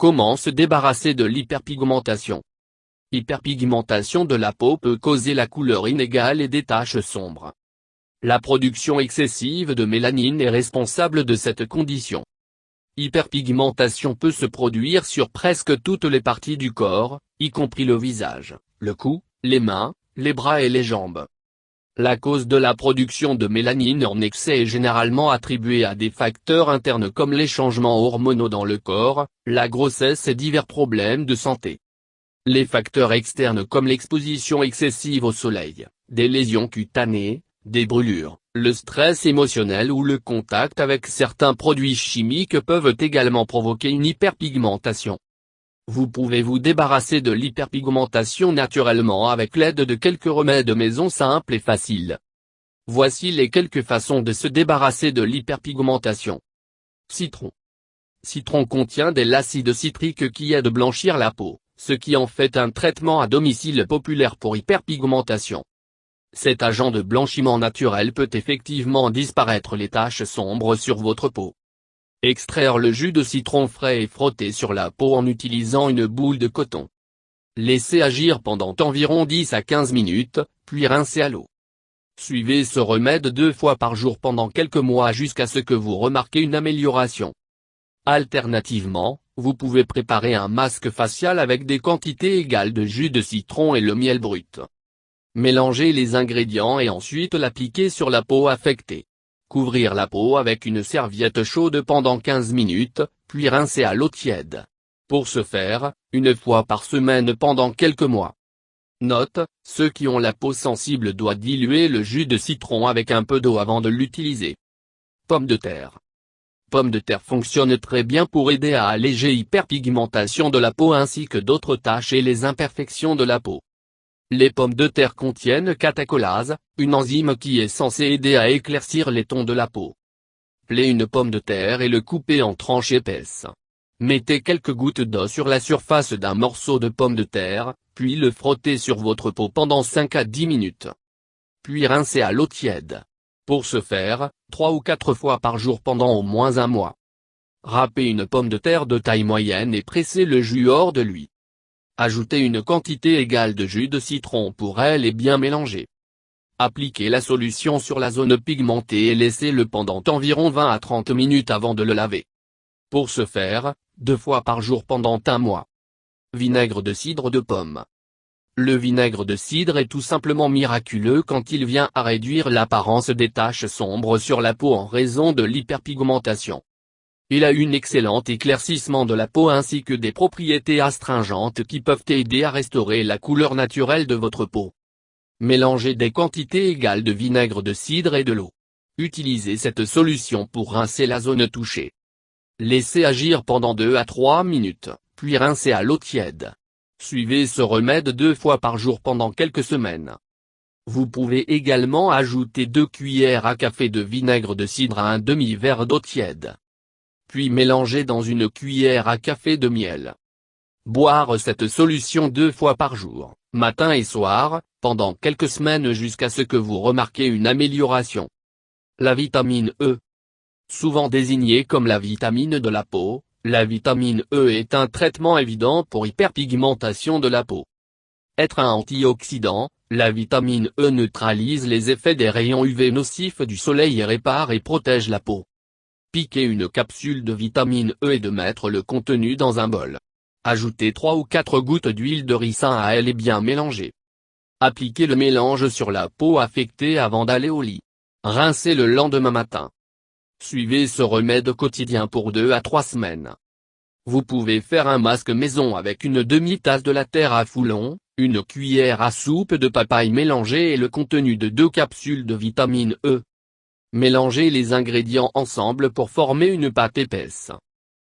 Comment se débarrasser de l'hyperpigmentation? Hyperpigmentation de la peau peut causer la couleur inégale et des taches sombres. La production excessive de mélanine est responsable de cette condition. Hyperpigmentation peut se produire sur presque toutes les parties du corps, y compris le visage, le cou, les mains, les bras et les jambes. La cause de la production de mélanine en excès est généralement attribuée à des facteurs internes comme les changements hormonaux dans le corps, la grossesse et divers problèmes de santé. Les facteurs externes comme l'exposition excessive au soleil, des lésions cutanées, des brûlures, le stress émotionnel ou le contact avec certains produits chimiques peuvent également provoquer une hyperpigmentation. Vous pouvez vous débarrasser de l'hyperpigmentation naturellement avec l'aide de quelques remèdes maison simples et faciles. Voici les quelques façons de se débarrasser de l'hyperpigmentation. Citron. Citron contient de l'acide citrique qui aide à blanchir la peau, ce qui en fait un traitement à domicile populaire pour hyperpigmentation. Cet agent de blanchiment naturel peut effectivement disparaître les taches sombres sur votre peau. Extraire le jus de citron frais et frotter sur la peau en utilisant une boule de coton. Laissez agir pendant environ 10 à 15 minutes, puis rincez à l'eau. Suivez ce remède 2 fois par jour pendant quelques mois jusqu'à ce que vous remarquez une amélioration. Alternativement, vous pouvez préparer un masque facial avec des quantités égales de jus de citron et le miel brut. Mélangez les ingrédients et ensuite l'appliquer sur la peau affectée. Couvrir la peau avec une serviette chaude pendant 15 minutes, puis rincer à l'eau tiède. Pour ce faire, une fois par semaine pendant quelques mois. Note, ceux qui ont la peau sensible doivent diluer le jus de citron avec un peu d'eau avant de l'utiliser. Pomme de terre. Pomme de terre fonctionne très bien pour aider à alléger l'hyperpigmentation de la peau ainsi que d'autres taches et les imperfections de la peau. Les pommes de terre contiennent catacholase, une enzyme qui est censée aider à éclaircir les tons de la peau. Pelez une pomme de terre et le coupez en tranches épaisses. Mettez quelques gouttes d'eau sur la surface d'un morceau de pomme de terre, puis le frottez sur votre peau pendant 5 à 10 minutes. Puis rincez à l'eau tiède. Pour ce faire, 3 ou 4 fois par jour pendant au moins un mois. Râpez une pomme de terre de taille moyenne et pressez le jus hors de lui. Ajoutez une quantité égale de jus de citron pour elle et bien mélanger. Appliquez la solution sur la zone pigmentée et laissez-le pendant environ 20 à 30 minutes avant de le laver. Pour ce faire, 2 fois par jour pendant un mois. Vinaigre de cidre de pomme. Le vinaigre de cidre est tout simplement miraculeux quand il vient à réduire l'apparence des taches sombres sur la peau en raison de l'hyperpigmentation. Il a un excellent éclaircissement de la peau ainsi que des propriétés astringentes qui peuvent aider à restaurer la couleur naturelle de votre peau. Mélangez des quantités égales de vinaigre de cidre et de l'eau. Utilisez cette solution pour rincer la zone touchée. Laissez agir pendant 2 à 3 minutes, puis rincez à l'eau tiède. Suivez ce remède 2 fois par jour pendant quelques semaines. Vous pouvez également ajouter 2 cuillères à café de vinaigre de cidre à un demi-verre d'eau tiède. Puis mélanger dans une cuillère à café de miel. Boire cette solution 2 fois par jour, matin et soir, pendant quelques semaines jusqu'à ce que vous remarquiez une amélioration. La vitamine E. Souvent désignée comme la vitamine de la peau, la vitamine E est un traitement évident pour hyperpigmentation de la peau. Être un antioxydant, la vitamine E neutralise les effets des rayons UV nocifs du soleil et répare et protège la peau. Piquez une capsule de vitamine E et de mettre le contenu dans un bol. Ajoutez 3 ou 4 gouttes d'huile de ricin à elle et bien mélanger. Appliquez le mélange sur la peau affectée avant d'aller au lit. Rincez le lendemain matin. Suivez ce remède quotidien pour 2 à 3 semaines. Vous pouvez faire un masque maison avec une demi-tasse de la terre à foulon, une cuillère à soupe de papaye mélangée et le contenu de 2 capsules de vitamine E. Mélangez les ingrédients ensemble pour former une pâte épaisse.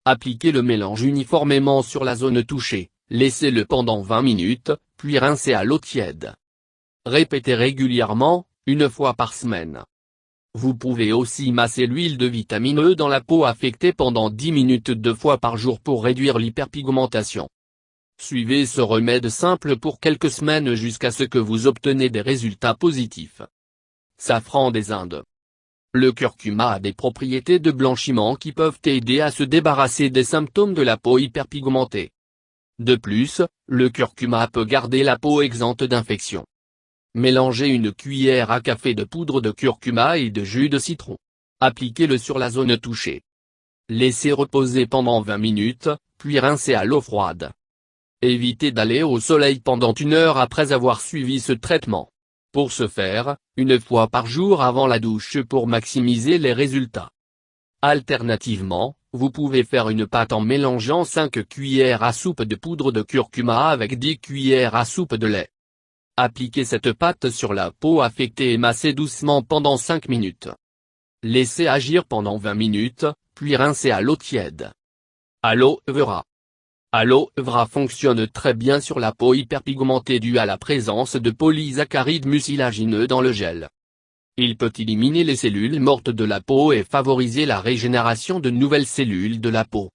Appliquez le mélange uniformément sur la zone touchée, laissez-le pendant 20 minutes, puis rincez à l'eau tiède. Répétez régulièrement, 1 fois par semaine. Vous pouvez aussi masser l'huile de vitamine E dans la peau affectée pendant 10 minutes 2 fois par jour pour réduire l'hyperpigmentation. Suivez ce remède simple pour quelques semaines jusqu'à ce que vous obtenez des résultats positifs. Safran des Indes. Le curcuma a des propriétés de blanchiment qui peuvent aider à se débarrasser des symptômes de la peau hyperpigmentée. De plus, le curcuma peut garder la peau exempte d'infection. Mélangez une cuillère à café de poudre de curcuma et de jus de citron. Appliquez-le sur la zone touchée. Laissez reposer pendant 20 minutes, puis rincez à l'eau froide. Évitez d'aller au soleil pendant 1 heure après avoir suivi ce traitement. Pour ce faire, 1 fois par jour avant la douche pour maximiser les résultats. Alternativement, vous pouvez faire une pâte en mélangeant 5 cuillères à soupe de poudre de curcuma avec 10 cuillères à soupe de lait. Appliquez cette pâte sur la peau affectée et massez doucement pendant 5 minutes. Laissez agir pendant 20 minutes, puis rincez à l'eau tiède. Aloe vera. Aloe vera fonctionne très bien sur la peau hyperpigmentée due à la présence de polysaccharides mucilagineux dans le gel. Il peut éliminer les cellules mortes de la peau et favoriser la régénération de nouvelles cellules de la peau.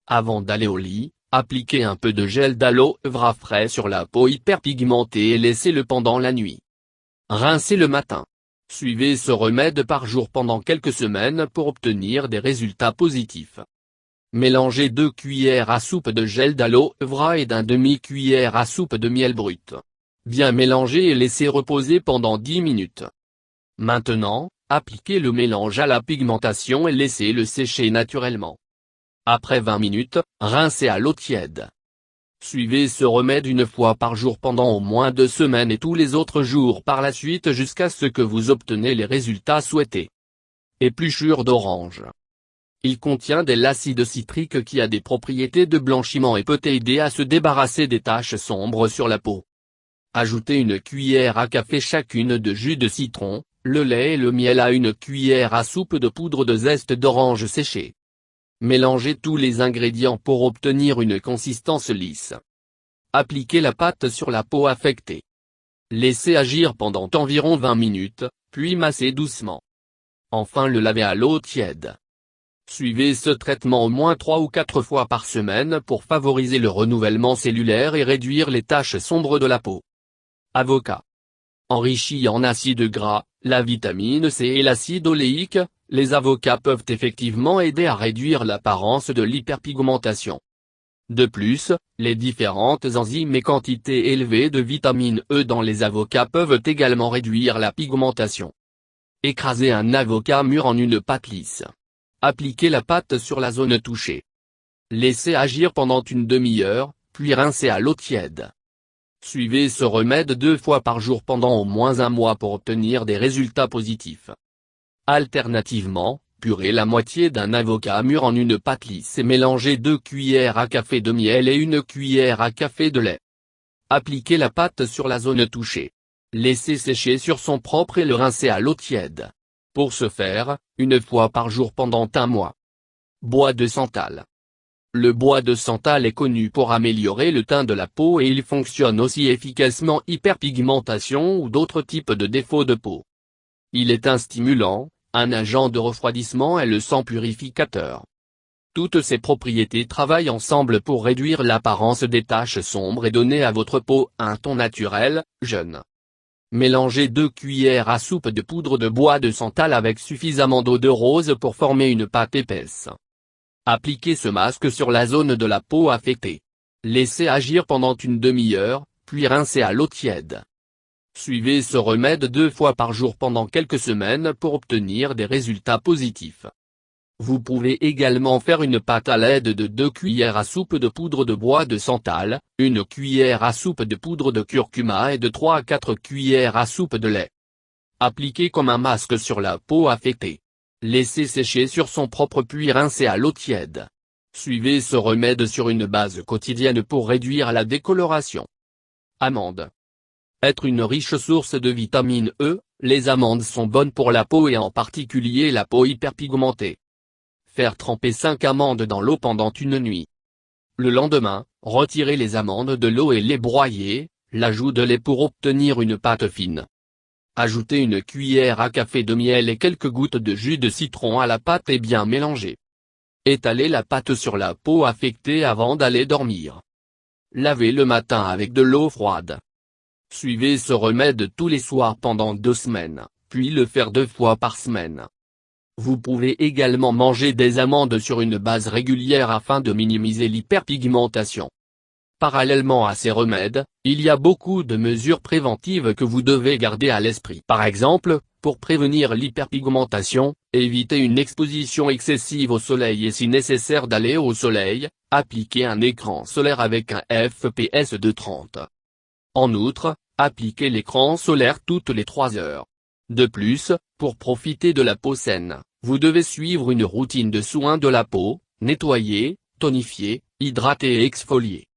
Avant d'aller au lit, appliquez un peu de gel d'aloe vera frais sur la peau hyperpigmentée et laissez-le pendant la nuit. Rincez le matin. Suivez ce remède par jour pendant quelques semaines pour obtenir des résultats positifs. Mélangez 2 cuillères à soupe de gel d'aloe vera et d'un demi-cuillère à soupe de miel brut. Bien mélanger et laisser reposer pendant 10 minutes. Maintenant, appliquez le mélange à la pigmentation et laissez-le sécher naturellement. Après 20 minutes, rincez à l'eau tiède. Suivez ce remède 1 fois par jour pendant au moins 2 semaines et tous les autres jours par la suite jusqu'à ce que vous obtenez les résultats souhaités. Épluchure d'orange. Il contient de l'acide citrique qui a des propriétés de blanchiment et peut aider à se débarrasser des taches sombres sur la peau. Ajoutez 1 cuillère à café chacune de jus de citron, le lait et le miel à 1 cuillère à soupe de poudre de zeste d'orange séchée. Mélangez tous les ingrédients pour obtenir une consistance lisse. Appliquez la pâte sur la peau affectée. Laissez agir pendant environ 20 minutes, puis massez doucement. Enfin le lavez à l'eau tiède. Suivez ce traitement au moins 3 ou 4 fois par semaine pour favoriser le renouvellement cellulaire et réduire les taches sombres de la peau. Avocat. Enrichi en acides gras, la vitamine C et l'acide oléique, les avocats peuvent effectivement aider à réduire l'apparence de l'hyperpigmentation. De plus, les différentes enzymes et quantités élevées de vitamine E dans les avocats peuvent également réduire la pigmentation. Écrasez un avocat mûr en une pâte lisse. Appliquez la pâte sur la zone touchée. Laissez agir pendant 1 demi-heure, puis rincez à l'eau tiède. Suivez ce remède 2 fois par jour pendant au moins 1 mois pour obtenir des résultats positifs. Alternativement, purez la moitié d'un avocat mûr en une pâte lisse et mélangez 2 cuillères à café de miel et 1 cuillère à café de lait. Appliquez la pâte sur la zone touchée. Laissez sécher sur son propre et le rincez à l'eau tiède. Pour ce faire, 1 fois par jour pendant 1 mois. Bois de santal. Le bois de santal est connu pour améliorer le teint de la peau et il fonctionne aussi efficacement hyperpigmentation ou d'autres types de défauts de peau. Il est un stimulant, un agent de refroidissement et le sang purificateur. Toutes ces propriétés travaillent ensemble pour réduire l'apparence des taches sombres et donner à votre peau un ton naturel, jeune. Mélangez 2 cuillères à soupe de poudre de bois de santal avec suffisamment d'eau de rose pour former une pâte épaisse. Appliquez ce masque sur la zone de la peau affectée. Laissez agir pendant 1 demi-heure, puis rincez à l'eau tiède. Suivez ce remède 2 fois par jour pendant quelques semaines pour obtenir des résultats positifs. Vous pouvez également faire une pâte à l'aide de 2 cuillères à soupe de poudre de bois de santal, 1 cuillère à soupe de poudre de curcuma et de 3 à 4 cuillères à soupe de lait. Appliquez comme un masque sur la peau affectée. Laissez sécher sur son propre puis rincez à l'eau tiède. Suivez ce remède sur une base quotidienne pour réduire la décoloration. Amandes. Être une riche source de vitamine E, les amandes sont bonnes pour la peau et en particulier la peau hyperpigmentée. Faire tremper 5 amandes dans l'eau pendant 1 nuit. Le lendemain, retirez les amandes de l'eau et les broyer, l'ajout de lait pour obtenir une pâte fine. Ajoutez 1 cuillère à café de miel et quelques gouttes de jus de citron à la pâte et bien mélanger. Étalez la pâte sur la peau affectée avant d'aller dormir. Lavez le matin avec de l'eau froide. Suivez ce remède tous les soirs pendant 2 semaines, puis le faire 2 fois par semaine. Vous pouvez également manger des amandes sur une base régulière afin de minimiser l'hyperpigmentation. Parallèlement à ces remèdes, il y a beaucoup de mesures préventives que vous devez garder à l'esprit. Par exemple, pour prévenir l'hyperpigmentation, évitez une exposition excessive au soleil et si nécessaire d'aller au soleil, appliquez un écran solaire avec un FPS de 30. En outre, appliquez l'écran solaire toutes les 3 heures. De plus, pour profiter de la peau saine, vous devez suivre une routine de soins de la peau, nettoyer, tonifier, hydrater et exfolier.